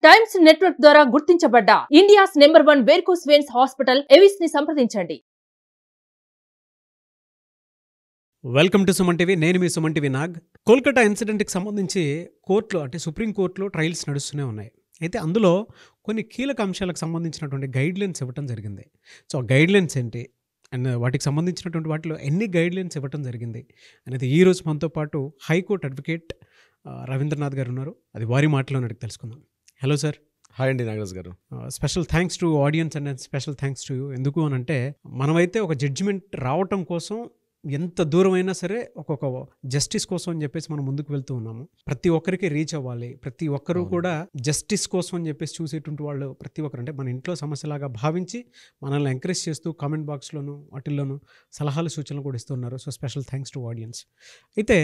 Times network ద్వారా గుర్తించబడ్డ India's number 1 varicose veins hospital Avis ని సంప్రదించండి. Welcome to Suman TV. నేను మీ సుమన్ టీవీ నాగ్. కోల్కతా ఇన్సిడెంట్కి సంబంధించి కోర్టులో అంటే సుప్రీంకోర్టులో ట్రయల్స్ నడుస్తూనే ఉన్నాయి. అయితే అందులో కొన్ని కీలక అంశాలకు సంబంధించినటువంటి గైడ్లైన్స్ ఇవ్వటం జరిగింది. సో ఆ గైడ్లైన్స్ ఏంటి అండ్ వాటికి సంబంధించినటువంటి వాటిలో ఎన్ని గైడ్లైన్స్ ఇవ్వటం జరిగింది అనేది ఈరోజు మనతో పాటు హైకోర్టు అడ్వకేట్ రవీంద్రనాథ్ గారు ఉన్నారు. అది వారి మాటలోనే అడిగి తెలుసుకుందాం. Hello sir. హాయ్ అండి నాగరాజ్ గారు. Special thanks to audience and special thanks to you. ఎందుకు అని అంటే మనమైతే ఒక జడ్జిమెంట్ రావటం కోసం ఎంత దూరమైనా సరే ఒక్కొక్క జస్టిస్ కోసం అని చెప్పేసి మనం ముందుకు వెళ్తూ ఉన్నాము. ప్రతి ఒక్కరికి రీచ్ అవ్వాలి, ప్రతి ఒక్కరూ కూడా జస్టిస్ కోసం అని చెప్పేసి చూసేటువంటి వాళ్ళు ప్రతి ఒక్కరు అంటే మన ఇంట్లో సమస్యలాగా భావించి మనల్ని ఎంకరేజ్ చేస్తూ కామెంట్ బాక్స్లోను వాటిల్లోనూ సలహాలు సూచనలు కూడా ఇస్తున్నారు. So special thanks to audience. అయితే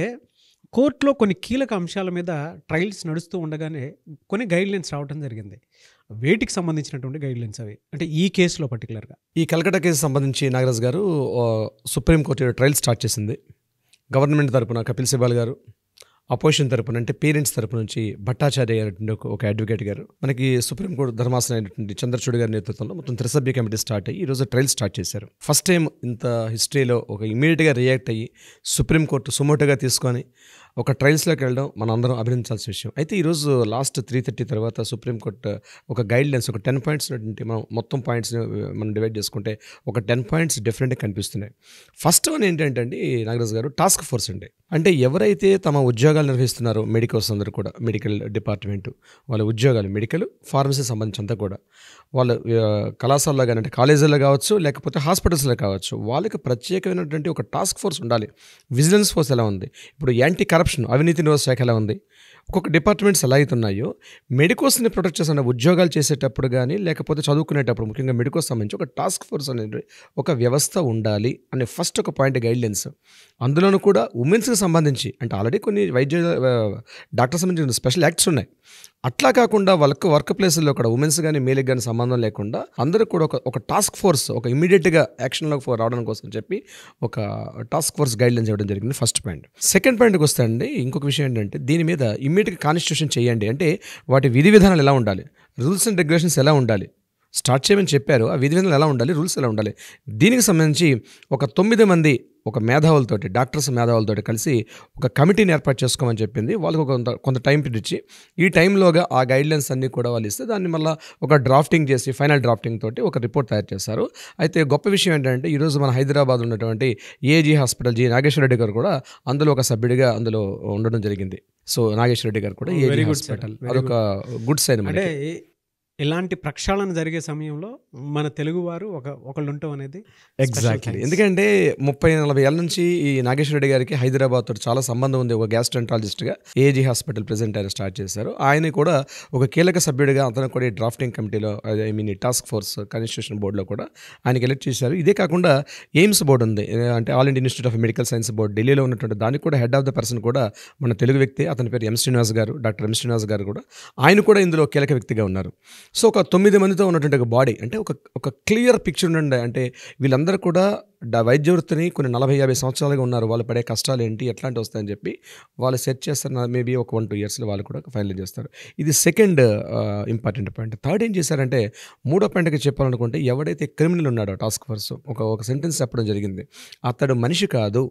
కోర్టులో కొన్ని కీలక అంశాల మీద ట్రయల్స్ నడుస్తూ ఉండగానే కొన్ని గైడ్లైన్స్ రావడం జరిగింది. వేటికి సంబంధించినటువంటి గైడ్లైన్స్ అవి అంటే ఈ కేసులో పర్టికులర్గా ఈ కలకట్టా కేసు సంబంధించి నాగరాజ్ గారు సుప్రీంకోర్టు ట్రయల్ స్టార్ట్ చేసింది. గవర్నమెంట్ తరపున కపిల్ సిబాల్ గారు, అపోజిషన్ తరపున అంటే పేరెంట్స్ తరపు నుంచి భట్టాచార్య గారు ఒక అడ్వకేట్ గారు, మనకి సుప్రీంకోర్టు ధర్మాసనం అయినటువంటి చంద్రచూడ్ గారి నేతృత్వంలో మొత్తం త్రిసభ్య కమిటీ స్టార్ట్ అయ్యి ఈరోజు ట్రయల్ స్టార్ట్ చేశారు. ఫస్ట్ టైం ఇంత హిస్టరీలో ఒక ఇమీడియట్గా రియాక్ట్ అయ్యి సుప్రీంకోర్టు సుమోటోగా తీసుకొని ఒక ట్రయల్స్లోకి వెళ్ళడం మనం అందరం అభినందించాల్సిన విషయం. అయితే ఈరోజు లాస్ట్ 3:30 తర్వాత సుప్రీంకోర్టు ఒక గైడ్లైన్స్ ఒక 10 పాయింట్స్ మనం మొత్తం పాయింట్స్ని మనం డివైడ్ చేసుకుంటే ఒక 10 పాయింట్స్ డిఫరెంట్గా కనిపిస్తున్నాయి. ఫస్ట్ వన్ ఏంటంటే అండి నాగరాజ్ గారు, టాస్క్ ఫోర్స్ అండి. అంటే ఎవరైతే తమ ఉద్యోగాలు నిర్వహిస్తున్నారో మెడికల్స్ అందరూ కూడా, మెడికల్ డిపార్ట్మెంట్ వాళ్ళ ఉద్యోగాలు, మెడికల్ ఫార్మసీ సంబంధించి కూడా వాళ్ళ కళాశాలలో కానీ అంటే కాలేజీలో కావచ్చు లేకపోతే హాస్పిటల్స్లో కావచ్చు, వాళ్ళకి ప్రత్యేకమైనటువంటి ఒక టాస్క్ ఫోర్స్ ఉండాలి. విజిలెన్స్ ఫోర్స్ ఎలా ఉంది, ఇప్పుడు యాంటీ కరప్షన్ అవినీతి నిరోధక శాఖ ఎలా ఉంది, ఒక్కొక్క డిపార్ట్మెంట్స్ ఎలా అవుతున్నాయో మెడికోస్ని ప్రొటెక్ట్ చేసిన ఉద్యోగాలు చేసేటప్పుడు కానీ లేకపోతే చదువుకునేటప్పుడు ముఖ్యంగా మెడికోస్ సంబంధించి ఒక టాస్క్ ఫోర్స్ అనేది ఒక వ్యవస్థ ఉండాలి అనే ఫస్ట్ ఒక పాయింట్ గైడ్లైన్స్. అందులోనూ కూడా ఉమెన్స్కి సంబంధించి అంటే ఆల్రెడీ కొన్ని డాక్టర్ సంబంధించిన స్పెషల్ యాక్ట్స్ ఉన్నాయి. అట్లా కాకుండా వాళ్ళకి వర్క్ ప్లేస్లో కూడా ఉమెన్స్ కానీ మేల్కి కానీ సంబంధం లేకుండా అందరూ కూడా ఒక టాస్క్ ఫోర్స్ ఒక ఇమీడియట్గా యాక్షన్లోకి రావడం కోసం చెప్పి ఒక టాస్క్ ఫోర్స్ గైడ్లైన్స్ ఇవ్వడం జరిగింది. First point. సెకండ్ పాయింట్కి వస్తే అండి ఇంకొక విషయం ఏంటంటే దీని మీద ఇమ్మీడియట్గా కాన్స్టిట్యూషన్ చేయండి. అంటే వాటి విధి విధానాలు ఎలా ఉండాలి, రూల్స్ అండ్ రెగ్యులేషన్స్ ఎలా ఉండాలి, స్టార్ట్ చేయమని చెప్పారు. ఆ విధి విధానాలు ఎలా ఉండాలి, రూల్స్ ఎలా ఉండాలి. దీనికి సంబంధించి ఒక 9 మంది ఒక మేధావులతోటి డాక్టర్స్ మేధావులతోటి కలిసి ఒక కమిటీని ఏర్పాటు చేసుకోమని చెప్పింది. వాళ్ళకు కొంత టైం పీరియడ్ ఇచ్చి ఈ టైంలోగా ఆ గైడ్లైన్స్ అన్నీ కూడా వాళ్ళు ఇస్తే దాన్ని మళ్ళీ ఒక డ్రాఫ్టింగ్ చేసి ఫైనల్ డ్రాఫ్టింగ్ తోటి ఒక రిపోర్ట్ తయారు చేశారు. అయితే గొప్ప విషయం ఏంటంటే ఈరోజు మన హైదరాబాద్ ఉన్నటువంటి AG hospital G Nageshwar Reddy గారు కూడా అందులో ఒక సభ్యుడిగా అందులో ఉండడం జరిగింది. సో నాగేశ్వర రెడ్డి గారు కూడా ఏజీ హాస్పిటల్ అదొక గుడ్ సైన్. అంటే ఇలాంటి ప్రక్షాళన జరిగే సమయంలో మన తెలుగువారు ఒకళ్ళు ఉండటం అనేది ఎగ్జాక్ట్లీ. ఎందుకంటే 30-40 ఏళ్ళ నుంచి ఈ నాగేశ్వర రెడ్డి గారికి హైదరాబాద్ తోటి చాలా సంబంధం ఉంది. ఒక గ్యాస్ట్రెంటాలజిస్ట్గా ఏజీ హాస్పిటల్ ప్రెసిడెంట్ ఆయన స్టార్ట్ చేశారు. ఆయన కూడా ఒక కీలక సభ్యుడిగా అతను కూడా ఈ డ్రాఫ్టింగ్ కమిటీలో ఈ టాస్క్ ఫోర్స్ కాన్స్టిట్యూషన్ బోర్డులో కూడా ఆయనకి ఎలక్ట్ చేశారు. ఇదే కాకుండా ఎయిమ్స్ బోర్డు ఉంది అంటే all India institute of medical science board ఢిల్లీలో ఉన్నటువంటి దానికి కూడా హెడ్ ఆఫ్ ద పర్సన్ కూడా మన తెలుగు వ్యక్తి, అతని పేరు ఎం శ్రీనివాస్ గారు, డాక్టర్ ఎం శ్రీనివాస్ గారు కూడా ఆయన కూడా ఇందులో కీలక వ్యక్తిగా ఉన్నారు. సో ఒక 9 మందితో ఉన్నటువంటి ఒక బాడీ అంటే ఒక క్లియర్ పిక్చర్ ఉండండి. అంటే వీళ్ళందరూ కూడా వైద్య వృత్తిని కొన్ని 40-50 సంవత్సరాలుగా ఉన్నారు. వాళ్ళు పడే కష్టాలు ఏంటి, ఎట్లాంటి వస్తాయని చెప్పి వాళ్ళు సెట్ చేస్తారు. మేబీ ఒక 1-2 ఇయర్స్లో వాళ్ళు కూడా ఫైనల్ చేస్తారు. ఇది సెకండ్ ఇంపార్టెంట్ పాయింట్. థర్డ్ ఏం చేశారంటే మూడో పాయింట్కి చెప్పాలనుకుంటే ఎవడైతే క్రిమినల్ ఉన్నాడో టాస్క్ ఫోర్స్ ఒక సెంటెన్స్ చెప్పడం జరిగింది. అతడు మనిషి కాదు,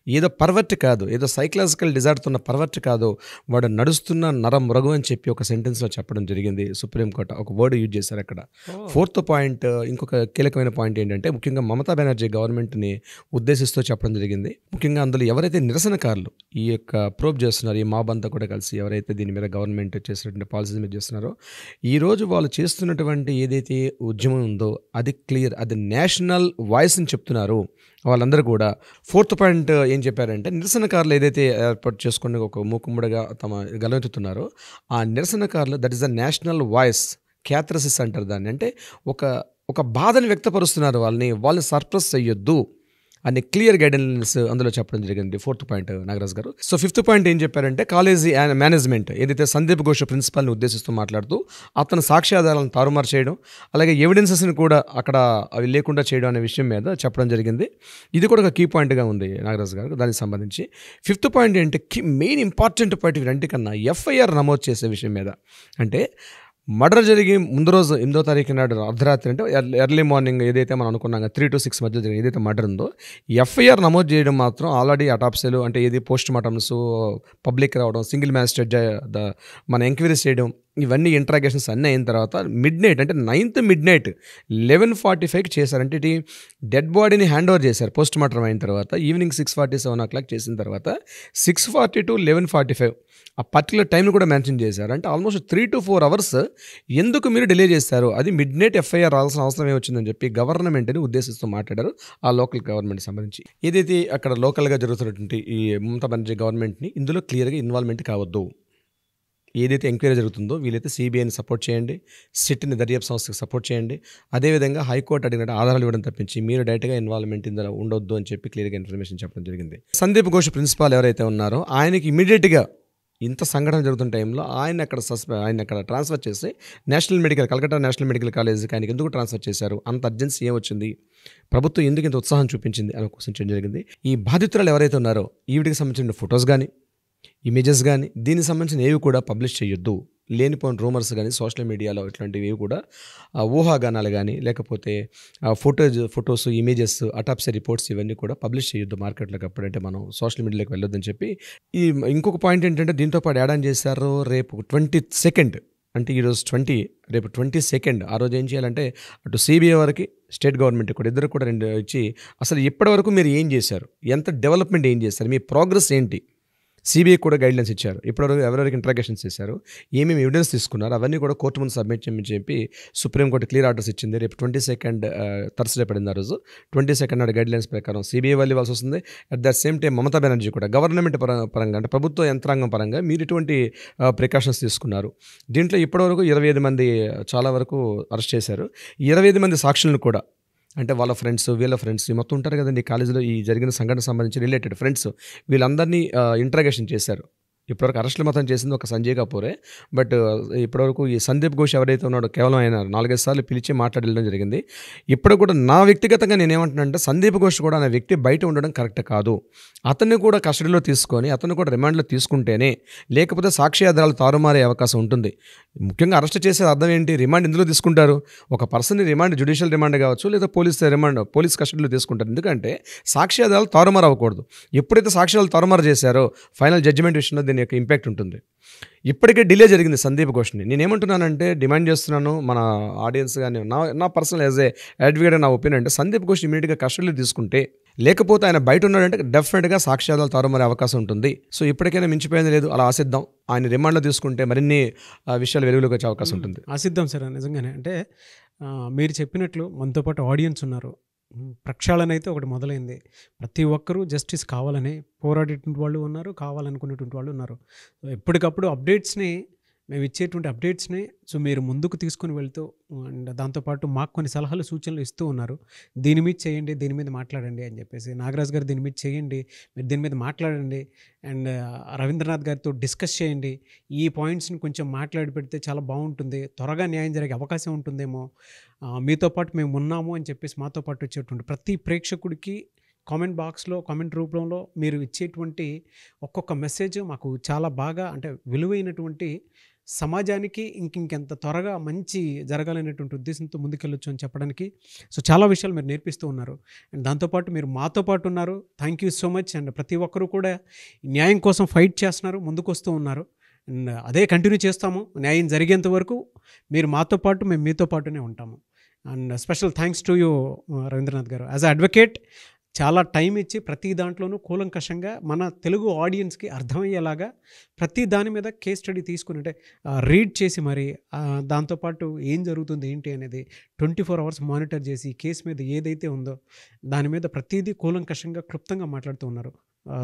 ఏదో పర్వర్ట్ కాదు, ఏదో సైకలాజికల్ డిజార్డర్ ఉన్న పర్వర్ట్ కాదు, వాడు నడుస్తున్న నరమృగం అని చెప్పి ఒక సెంటెన్స్లో చెప్పడం జరిగింది. సుప్రీంకోర్టు ఒక వర్డ్ యూజ్ చేశారు అక్కడ. ఫోర్త్ పాయింట్ ఇంకొక కీలకమైన పాయింట్ ఏంటంటే ముఖ్యంగా మమతా బెనర్జీ గవర్నమెంట్ని ఉద్దేశిస్తూ చెప్పడం జరిగింది. ముఖ్యంగా అందులో ఎవరైతే నిరసనకారులు ఈ యొక్క ప్రోబ్ చేస్తున్నారు, ఈ మాబ్ అంతా కూడా కలిసి ఎవరైతే దీని మీద గవర్నమెంట్ చేసినటువంటి పాలసీస్ మీద చేస్తున్నారో ఈరోజు వాళ్ళు చేస్తున్నటువంటి ఏదైతే ఉద్యమం ఉందో అది క్లియర్, అది నేషనల్ వాయిస్ అని చెప్తున్నారు వాళ్ళందరూ కూడా. ఫోర్త్ పాయింట్ ఏం చెప్పారంటే నిరసనకారులు ఏదైతే ఏర్పాటు చేసుకుని ఒక మూకుమ్మడిగా తమ గలవెత్తుతున్నారో ఆ నిరసనకారులు that is the national voice, catharsis అంటారు దాన్ని. అంటే ఒక బాధని వ్యక్తపరుస్తున్నారు, వాళ్ళని సర్ప్రెస్ చెయ్యొద్దు అనే క్లియర్ గైడెన్స్ అందులో చెప్పడం జరిగింది. ఫోర్త్ పాయింట్ నాగరాజ్ గారు. సో ఫిఫ్త్ పాయింట్ ఏం చెప్పారంటే కాలేజీ మేనేజ్మెంట్ ఏదైతే సందీప్ ఘోష్ ప్రిన్సిపల్ని ఉద్దేశిస్తూ మాట్లాడుతూ అతను సాక్ష్యాధారాలను తారుమారు చేయడం అలాగే ఎవిడెన్సెస్ని కూడా అక్కడ అవి లేకుండా చేయడం అనే విషయం మీద చెప్పడం జరిగింది. ఇది కూడా ఒక కీ పాయింట్గా ఉంది నాగరాజ్ గారు దానికి సంబంధించి. ఫిఫ్త్ పాయింట్ ఏంటి మెయిన్ ఇంపార్టెంట్ పాయింట్ వీరంటి కన్నా ఎఫ్ఐఆర్ నమోదు చేసే విషయం మీద. అంటే మర్డర్ జరిగి ముందు రోజు 8వ తారీఖు నాడు అర్ధరాత్రి అంటే ఎర్లీ మార్నింగ్ ఏదైతే మనం అనుకున్నాం 3 to 6 మధ్య జరిగింది ఏదైతే మర్డర్ ఉందో ఎఫ్ఐఆర్ నమోదు చేయడం మాత్రం ఆల్రెడీ అటాప్సీలు అంటే ఏది పోస్ట్ మార్టమ్స్ పబ్లిక్ రావడం సింగిల్ మ్యాజిస్ట్రేట్ మన ఎంక్వైరీ చేయడం ఇవన్నీ ఇంట్రాగేషన్స్ అన్నీ అయిన తర్వాత మిడ్ నైట్ అంటే 9th మిడ్ నైట్ 11:45కి చేశారంటే ఇది డెడ్ బాడీని హ్యాండ్ ఓవర్ చేశారు పోస్ట్ మార్టం అయిన తర్వాత ఈవినింగ్ 6:47 o'clock చేసిన తర్వాత 6:40 to 11:45 ఆ పర్టికులర్ టైంని కూడా మెన్షన్ చేశారు. అంటే ఆల్మోస్ట్ 3 to 4 hours ఎందుకు మీరు డిలే చేశారు, అది మిడ్ నైట్ ఎఫ్ఐఆర్ రావాల్సిన అవసరం ఏమొచ్చిందని చెప్పి గవర్నమెంట్ని ఉద్దేశిస్తూ మాట్లాడారు ఆ లోకల్ గవర్నమెంట్ సంబంధించి. ఏదైతే అక్కడ లోకల్గా జరుగుతున్నటువంటి ఈ మమతా బెనర్జీ గవర్నమెంట్ని ఇందులో క్లియర్గా ఇన్వాల్వ్మెంట్ కావద్దు. ఏదైతే ఎంక్వైరీ జరుగుతుందో వీలైతే సిబిఐని సపోర్ట్ చేయండి, సిట్ని దర్యాప్తు సంస్థకి సపోర్ట్ చేయండి. అదేవిధంగా హైకోర్టు అడిగినట్టు ఆధారాలు ఇవ్వడం తప్పించి మీరు డైరెక్ట్గా ఇన్వాల్వ్మెంట్ ఇందులో ఉండొద్దు అని చెప్పి క్లియర్గా ఇన్ఫర్మేషన్ చెప్పడం జరిగింది. సందీప్ ఘోష్ ప్రిన్సిపాల్ ఎవరైతే ఉన్నారో ఆయనకి ఇమీడియట్గా ఇంత సంఘటన జరుగుతున్న టైంలో ఆయన అక్కడ ట్రాన్స్ఫర్ చేసి కలకత్తా నేషనల్ మెడికల్ కాలేజ్కి ఆయనకి ఎందుకు ట్రాన్స్ఫర్ చేశారు, అంత అర్జెన్సీ ఏమొచ్చింది, ప్రభుత్వం ఎందుకు ఇంత ఉత్సాహం చూపించింది అని క్వశ్చన్ చేయడం జరిగింది. ఈ బాధితురాలు ఎవరైతే ఉన్నారో ఈవిడికి సంబంధించిన ఫొటోస్ కానీ ఇమేజెస్ కానీ దీనికి సంబంధించిన ఏవి కూడా పబ్లిష్ చేయొద్దు. లేనిపోయిన రూమర్స్ కానీ సోషల్ మీడియాలో ఇట్లాంటివి ఏవి కూడా ఊహాగానాలు కానీ లేకపోతే ఫొటోస్ ఇమేజెస్ అటాప్సీ రిపోర్ట్స్ ఇవన్నీ కూడా పబ్లిష్ చేయొద్దు మార్కెట్లోకి. అప్పుడంటే మనం సోషల్ మీడియాలోకి వెళ్ళొద్దని చెప్పి ఈ ఇంకొక పాయింట్ ఏంటంటే దీంతో పాటు యాడ్ ఆన్ చేశారు. రేపు 22nd అంటే ఈరోజు 20, రేపు 22nd ఆ రోజు ఏం చేయాలంటే అటు సిబిఐ వారికి స్టేట్ గవర్నమెంట్ కూడా ఇద్దరు కూడా 2 ఇచ్చి అసలు ఇప్పటివరకు మీరు ఏం చేశారు, ఎంత డెవలప్మెంట్ ఏం చేశారు, మీ ప్రోగ్రెస్ ఏంటి, సిబిఐ కూడా గైడ్లైన్స్ ఇచ్చారు. ఇప్పటివరకు ఎవరెవరికి ఇంట్రాగేషన్స్ చేశారు, ఏమేమి ఎవిడెన్స్ తీసుకున్నారు అవన్నీ కూడా కోర్టు ముందు సబ్మిట్ చేయమని చెప్పి సుప్రీంకోర్టు క్లియర్ ఆర్డర్స్ ఇచ్చింది. రేపు 22nd థర్స్డే పడింది. ఆ రోజు 22nd నాడు గైడ్లైన్స్ ప్రకారం సిబిఐ వాళ్ళు ఇవ్వాల్సి వస్తుంది. At the same time Mamata Banerjee కూడా గవర్నమెంట్ పరంగా అంటే ప్రభుత్వ యంత్రాంగం పరంగా మీరు ఇటువంటి ప్రికాషన్స్ తీసుకున్నారు. దీంట్లో ఇప్పటివరకు 25 మంది చాలా వరకు అరెస్ట్ చేశారు. 25 మంది సాక్షులను కూడా అంటే వాళ్ళ ఫ్రెండ్స్ వీళ్ళ ఫ్రెండ్స్ మొత్తం ఉంటారు కదండి కాలేజీలో ఈ జరిగిన సంఘటన సంబంధించి రిలేటెడ్ ఫ్రెండ్స్ వీళ్ళందరినీ ఇంట్రాగేషన్ చేశారు. ఇప్పటివరకు అరెస్టులు మాత్రం చేసింది ఒక సంజయ్ కపూరే. బట్ ఇప్పటివరకు ఈ సందీప్ ఘోష్ ఎవరైతే ఉన్నాడో కేవలం ఆయన 4-5 సార్లు పిలిచి మాట్లాడడం జరిగింది. ఇప్పుడు కూడా నా వ్యక్తిగతంగా నేనేమంటున్నానంటే సందీప్ ఘోష్ కూడా అనే వ్యక్తి బయట ఉండడం కరెక్ట్ కాదు. అతన్ని కూడా కస్టడీలో తీసుకొని అతన్ని కూడా రిమాండ్లో తీసుకుంటేనే, లేకపోతే సాక్షి ఆధారాలు తారుమారే అవకాశం ఉంటుంది. ముఖ్యంగా అరెస్ట్ చేసే అర్థం ఏంటి, రిమాండ్ ఎందులో తీసుకుంటారు, ఒక పర్సన్ని రిమాండ్ జ్యుడిషియల్ రిమాండ్ కావచ్చు లేదా పోలీస్ కస్టడీలో తీసుకుంటారు. ఎందుకంటే సాక్షి ఆధారాలు తారుమారు అవ్వకూడదు. ఎప్పుడైతే సాక్ష్యాలు తారుమారు చేశారో ఫైనల్ జడ్జిమెంట్ విషయంలో దీని యొక్క ఇంపాక్ట్ ఉంటుంది. ఇప్పటికే డిలే జరిగింది సందీప్ ఘోష్ని. నేనేమంటున్నానంటే డిమాండ్ చేస్తున్నాను మన ఆడియన్స్ కానీ నా పర్సనల్ యాజ్ ఏ అడ్వకేట్ నా ఒపీనియన్ అంటే సందీప్ ఘోష్ ఇమీడియట్గా కస్టడీలో తీసుకుంటే, లేకపోతే ఆయన బయట ఉన్నాడంటే డెఫినెట్గా సాక్ష్యాధారాలు తారుమారే అవకాశం ఉంటుంది. సో ఇప్పటికైనా మించిపోయింది లేదు, అలా ఆశిద్దాం. ఆయన రిమాండ్లో తీసుకుంటే మరిన్ని విషయాలు వెలుగులోకి వచ్చే అవకాశం ఉంటుంది. ఆశిద్దాం సార్. నిజంగానే అంటే మీరు చెప్పినట్లు మనతో పాటు ఆడియన్స్ ఉన్నారు. ప్రక్షాళన అయితే ఒకటి మొదలైంది. ప్రతి ఒక్కరూ జస్టిస్ కావాలని పోరాడేటువంటి వాళ్ళు ఉన్నారు, కావాలనుకునేటువంటి వాళ్ళు ఉన్నారు. ఎప్పటికప్పుడు అప్డేట్స్ని మేము ఇచ్చేటువంటి అప్డేట్స్ని సో మీరు ముందుకు తీసుకుని వెళ్తూ అండ్ దాంతోపాటు మాకు కొన్ని సలహాలు సూచనలు ఇస్తూ ఉన్నారు. దీని మీద చేయండి, దీని మీద మాట్లాడండి అని చెప్పేసి. నాగరాజ్ గారు దీని మీద చేయండి, మీరు దీని మీద మాట్లాడండి అండ్ రవీంద్రనాథ్ గారితో డిస్కస్ చేయండి, ఈ పాయింట్స్ని కొంచెం మాట్లాడి పెడితే చాలా బాగుంటుంది, త్వరగా న్యాయం జరిగే అవకాశం ఉంటుందేమో, మీతో పాటు మేము ఉన్నాము అని చెప్పేసి మాతో పాటు వచ్చేటువంటి ప్రతి ప్రేక్షకుడికి కామెంట్ బాక్స్లో కామెంట్ రూపంలో మీరు ఇచ్చేటువంటి ఒక్కొక్క మెసేజ్ మాకు చాలా బాగా అంటే విలువైనటువంటి సమాజానికి ఇంకెంత త్వరగా మంచి జరగాలనేటువంటి ఉద్దేశంతో ముందుకెళ్ళొచ్చు అని చెప్పడానికి సో చాలా విషయాలు మీరు నేర్పిస్తూ ఉన్నారు. అండ్ దాంతోపాటు మీరు మాతో పాటు ఉన్నారు. Thank you so much. And ప్రతి ఒక్కరూ కూడా న్యాయం కోసం ఫైట్ చేస్తున్నారు, ముందుకు వస్తూ ఉన్నారు. అండ్ అదే కంటిన్యూ చేస్తాము. న్యాయం జరిగేంత వరకు మీరు మాతో పాటు మేము మీతో పాటునే ఉంటాము. And special thanks to you Ravindranath గారు. యాజ్ అ అడ్వకేట్ చాలా టైం ఇచ్చి ప్రతి దాంట్లోనూ కూలంకషంగా మన తెలుగు ఆడియన్స్కి అర్థమయ్యేలాగా ప్రతి దాని మీద కేస్ స్టడీ తీసుకుని అంటే రీడ్ చేసి మరి దాంతోపాటు ఏం జరుగుతుంది ఏంటి అనేది 24 hours మానిటర్ చేసి కేసు మీద ఏదైతే ఉందో దాని మీద ప్రతిదీ కూలంకషంగా క్లుప్తంగా మాట్లాడుతూ ఉన్నారు.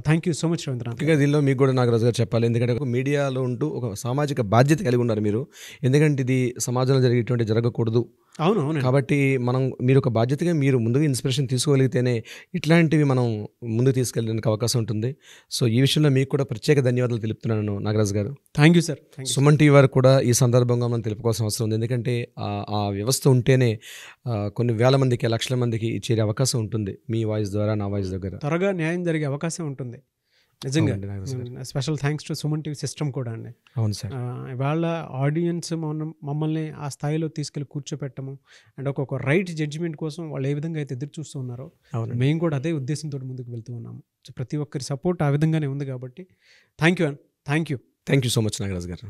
Thank you so much Ravindranath. ఇంకా దీనిలో మీకు కూడా నాగరాజు గారు చెప్పాలి, ఎందుకంటే ఒక మీడియాలో ఉంటూ ఒక సామాజిక బాధ్యత కలిగి ఉన్నారు మీరు. ఎందుకంటే ఇది సమాజంలో జరిగేటువంటి జరగకూడదు. అవును. కాబట్టి మీరు ఒక బాధ్యతగా మీరు ముందుగా ఇన్స్పిరేషన్ తీసుకోగలిగితేనే ఇట్లాంటివి మనం ముందుకు తీసుకెళ్ళడానికి అవకాశం ఉంటుంది. సో ఈ విషయంలో మీకు కూడా ప్రత్యేక ధన్యవాదాలు తెలుపుతున్నాను నాగరాజు గారు. Thank you sir. Suman TV వారు కూడా ఈ సందర్భంగా మనం తెలుపుకోవాల్సిన అవసరం ఉంది. ఎందుకంటే ఆ వ్యవస్థ ఉంటేనే కొన్ని వేల మందికి లక్షల మందికి చేరే అవకాశం ఉంటుంది. మీ వాయిస్ ద్వారా నా వాయిస్ దగ్గర త్వరగా న్యాయం జరిగే అవకాశం ఉంటుంది. నిజంగా అవునండి, నాగరాజు గారు. Special thanks to Suman TV system కూడా అండి. అవును సార్. ఇవాళ ఆడియన్స్ మమ్మల్ని ఆ స్థాయిలో తీసుకెళ్ళి కూర్చోపెట్టము అండ్ ఒక్కొక్క రైట్ జడ్జిమెంట్ కోసం వాళ్ళు ఏ విధంగా అయితే ఎదురు చూస్తూ ఉన్నారో అవునండి. మేము కూడా అదే ఉద్దేశంతో ముందుకు వెళ్తూ ఉన్నాము. సో ప్రతి ఒక్కరి సపోర్ట్ ఆ విధంగానే ఉంది కాబట్టి thank you. Thank you so much Nagaraju గారు.